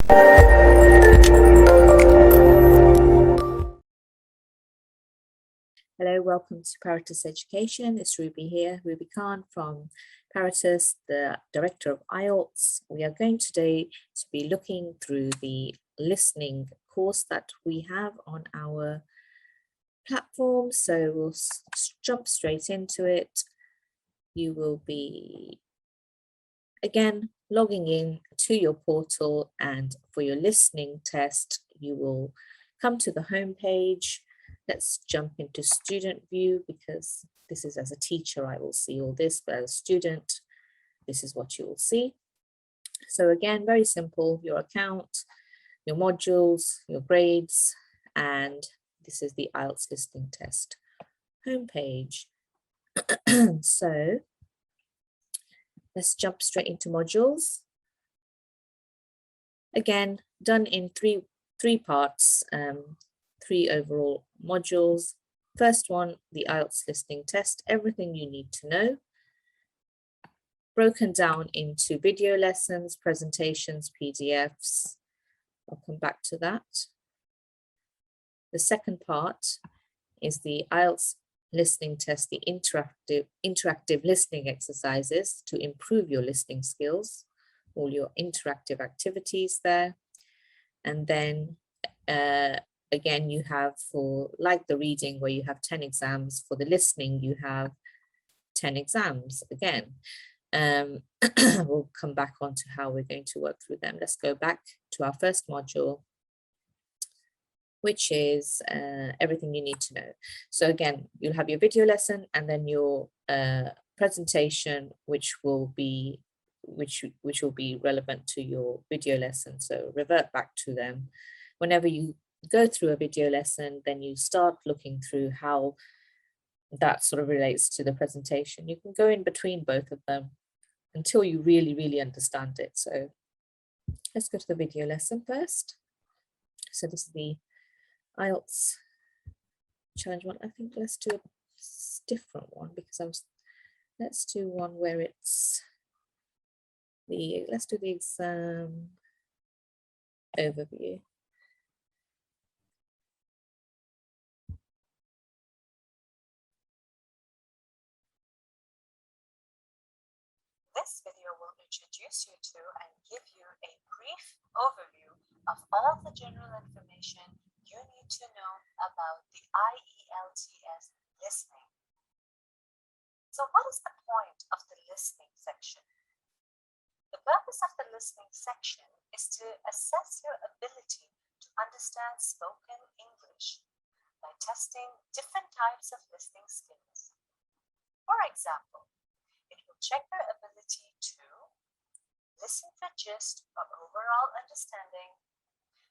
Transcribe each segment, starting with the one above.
Hello, welcome to Paratus Education. It's Ruby here, Ruby Khan from Paratus, the Director of IELTS. We are going today to be looking through the listening course that we have on our platform. So we'll jump straight into it. You will be, again, logging in to your portal, and for your listening test, you will come to the home page. Let's jump into student view, because this is as a teacher, I will see all this, but as a student, this is what you will see. So again, very simple, your account, your modules, your grades, and this is the IELTS listening test homepage. So let's jump straight into modules. Again, done in three parts, 3 overall modules. First one, the IELTS listening test, everything you need to know. Broken down into video lessons, presentations, PDFs. I'll come back to that. The second part is the IELTS listening test, the interactive listening exercises to improve your listening skills, all your interactive activities there. And then again, you have, for like the reading where you have 10 exams, for the listening you have 10 exams again. We'll come back on to how we're going to work through them. Let's go back to our first module, which is everything you need to know. So again, you'll have your video lesson and then your presentation, which will be relevant to your video lesson. So revert back to them. Whenever you go through a video lesson, then you start looking through how that sort of relates to the presentation. You can go in between both of them until you really understand it. So let's go to the video lesson first. So this is the IELTS challenge one. I think let's do a different one, because let's do one where it's let's do the exam overview. This video will introduce you to and give you a brief overview of all the general information you need to know about the IELTS listening. So what is the point of the listening section? The purpose of the listening section is to assess your ability to understand spoken English by testing different types of listening skills. For example, it will check your ability to listen for gist or overall understanding,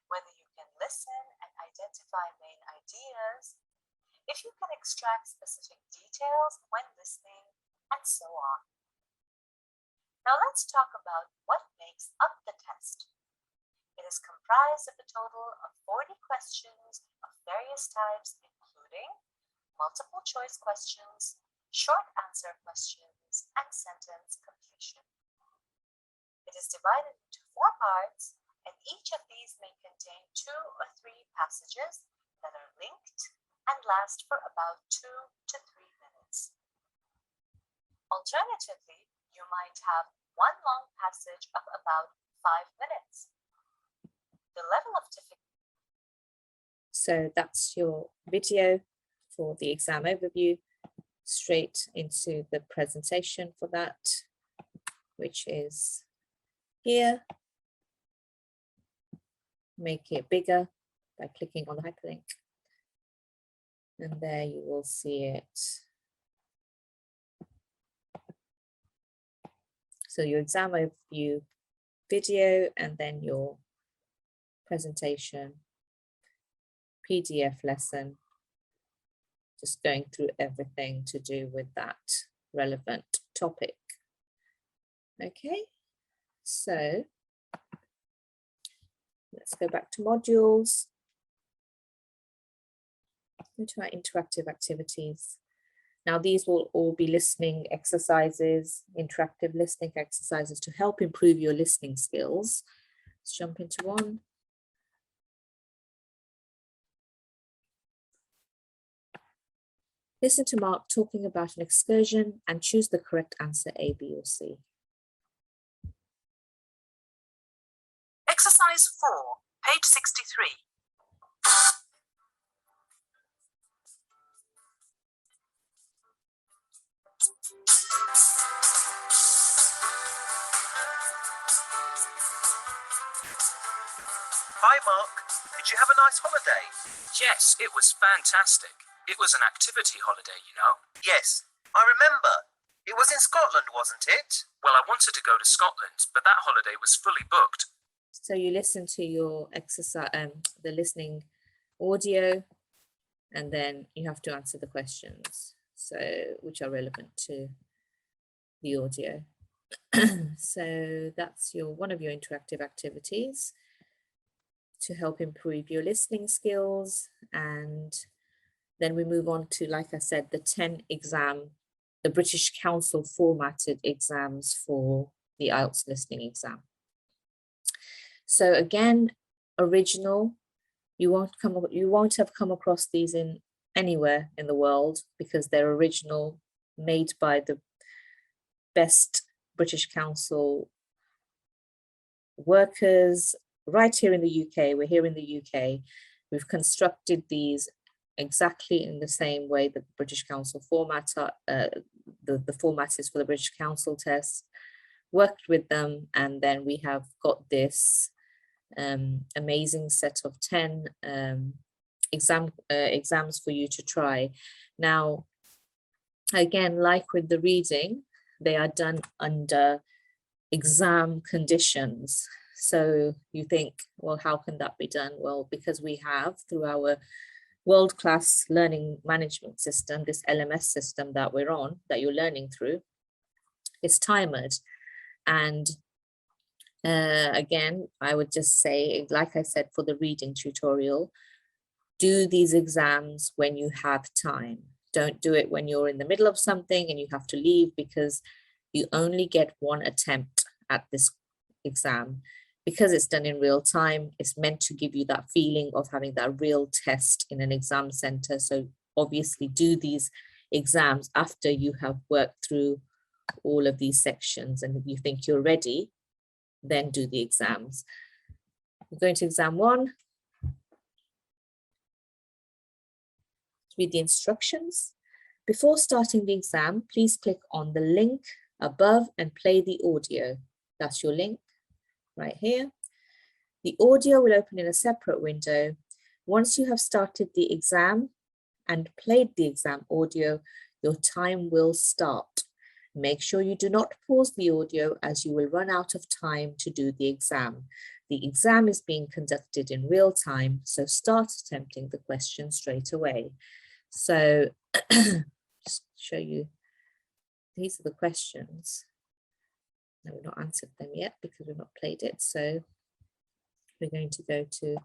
whether you can listen and identify main ideas, if you can extract specific details when listening, and so on. Now let's talk about what makes up the test. It is comprised of a total of 40 questions of various types, including multiple choice questions, short answer questions, and sentence completion. It is divided into 4 parts, and each of these may contain 2 or 3 passages that are linked and last for about 2 to 3 minutes. Alternatively, you might have one long passage of about 5 minutes. The level of difficulty. So that's your video for the exam overview. Straight into the presentation for that, which is here. Make it bigger by clicking on the hyperlink, and there you will see it. So your exam overview video, and then your presentation PDF lesson, just going through everything to do with that relevant topic. Okay, so let's go back to modules. Go to our interactive activities. Now these will all be listening exercises, interactive listening exercises to help improve your listening skills. Let's jump into one. Listen to Mark talking about an excursion and choose the correct answer A, B, or C. Exercise 4, page 63. Hi Mark, did you have a nice holiday? Yes, it was fantastic. It was an activity holiday, you know. Yes, I remember. It was in Scotland, wasn't it? Well, I wanted to go to Scotland, but that holiday was fully booked. So you listen to your exercise, the listening audio, and then you have to answer the questions, so which are relevant to the audio. So that's one of your interactive activities to help improve your listening skills. And then we move on to, like I said, the 10 exam, the British Council formatted exams for the IELTS listening exam. So again, original, you won't have come across these in anywhere in the world because they're original, made by the best British Council workers right here in the UK. We're here in the UK. We've constructed these exactly in the same way that the British Council format the format is for the British Council test, worked with them, and then we have got this amazing set of 10 exams for you to try. Now, again, like with the reading, they are done under exam conditions. So you think, well, how can that be done? Well, because we have, through our world-class learning management system, this LMS system that we're on, that you're learning through, it's timed. And again, I would just say, like I said, for the reading tutorial, do these exams when you have time. Don't do it when you're in the middle of something and you have to leave, because you only get one attempt at this exam. Because it's done in real time, it's meant to give you that feeling of having that real test in an exam center. So obviously do these exams after you have worked through all of these sections, and if you think you're ready, then do the exams. We're going to exam 1. Read the instructions. Before starting the exam, please click on the link above and play the audio. That's your link right here. The audio will open in a separate window. Once you have started the exam and played the exam audio, your time will start. Make sure you do not pause the audio, as you will run out of time to do the exam. The exam is being conducted in real time, so start attempting the question straight away. So just show you, these are the questions. No, we've not answered them yet because we've not played it. So we're going to go to,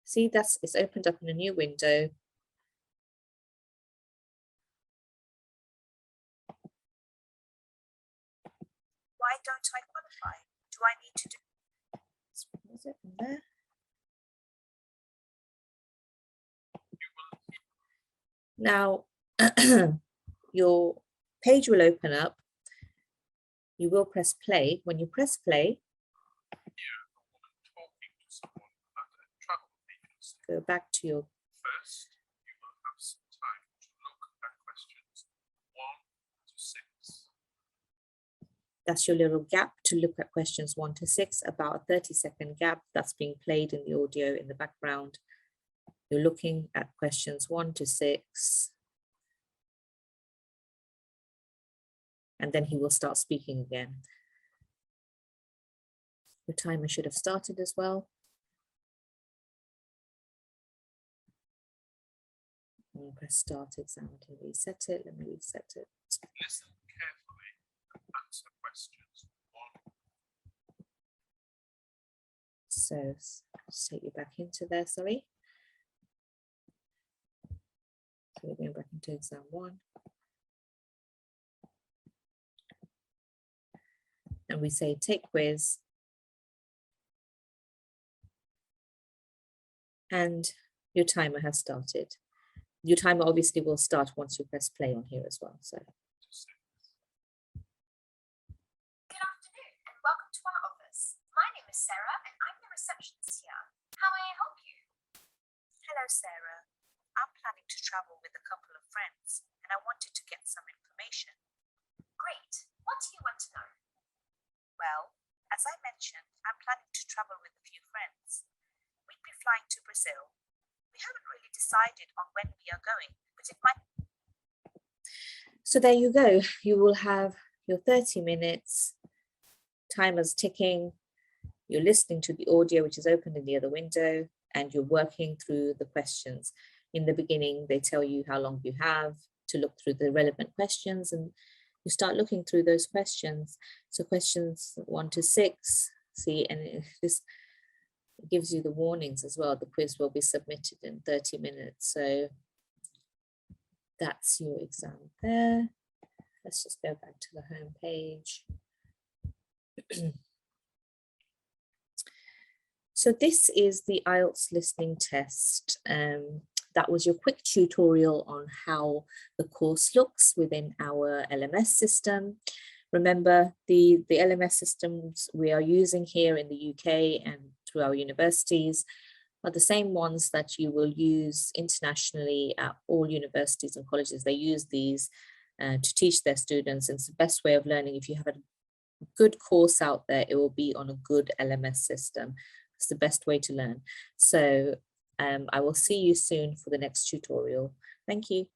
see, it's opened up in a new window. Why don't I qualify? Do I need to do? Was it in there? Now, your page will open up. You will press play. When you press play, go back to your. First, you will have some time to look at questions 1 to 6. That's your little gap to look at questions 1 to 6, about a 30-second gap that's being played in the audio in the background. You're looking at questions 1 to 6. And then he will start speaking again. Your timer should have started as well. And press start exam to reset it. Let me reset it. Listen carefully and answer questions 1. So let's take you back into there, sorry. So we're going back into exam 1. And we say take quiz. And your timer has started. Your timer obviously will start once you press play on here as well. So. Good afternoon and welcome to our office. My name is Sarah and I'm the receptionist here. How may I help you? Hello, Sarah. I'm planning to travel with a couple of friends and I wanted to get some information. Great. What do you want to know? Well, as I mentioned, I'm planning to travel with a few friends. We'd be flying to Brazil. We haven't really decided on when we are going, but it might. So there you go. You will have your 30 minutes, timer's ticking, you're listening to the audio which is open in the other window, and you're working through the questions. In the beginning, they tell you how long you have to look through the relevant questions, and you start looking through those questions. So questions 1 to 6, see, and this gives you the warnings as well. The quiz will be submitted in 30 minutes. So that's your exam there. Let's just go back to the home page. So this is the IELTS listening test. That was your quick tutorial on how the course looks within our LMS system. Remember, the LMS systems we are using here in the UK and through our universities are the same ones that you will use internationally at all universities and colleges. They use these to teach their students. It's the best way of learning. If you have a good course out there, it will be on a good LMS system. It's the best way to learn. So I will see you soon for the next tutorial. Thank you.